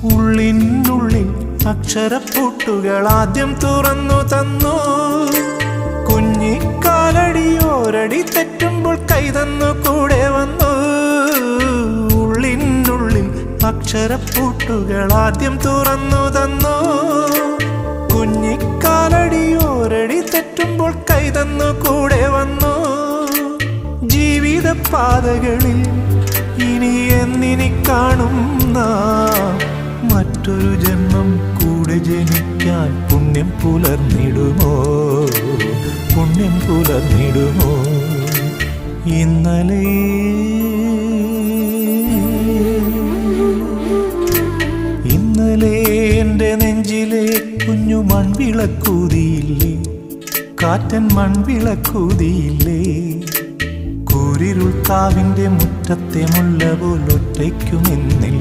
ഉള്ളിനുള്ളിൽ അക്ഷരപ്പൂട്ടുകൾ ആദ്യം തുറന്നു തന്നു. കുഞ്ഞിക്കാലടിയോരടി തെറ്റുമ്പോൾ കൈതന്നു കൂടെ വന്നു. ഉള്ളിനുള്ളിൽ അക്ഷരപ്പൂട്ടുകൾ ആദ്യം തുറന്നു തന്നു. കുഞ്ഞിക്കാലടിയോരടി തെറ്റുമ്പോൾ കൈതന്നു കൂടെ വന്നു. ജീവിത പാതകളിൽ ഇനി എന്നിനി കാണും നാം മറ്റൊരു ജന്മം കൂടെ ജനിക്കാൻ പുണ്യം പുലർന്നിടുമോ, പുണ്യം പുലർന്നിടുമോ? ഇന്നലെ എൻ്റെ നെഞ്ചിലെ കുഞ്ഞു മൺവിളക്കൂതിയില്ലേ, കാറ്റൻ മൺവിളക്കൂതിയില്ലേ? കൂരിരുൾ കാവിൻ്റെ മുറ്റത്തെ മുല്ല പോലൊറ്റയ്ക്കു നിന്നില്ല.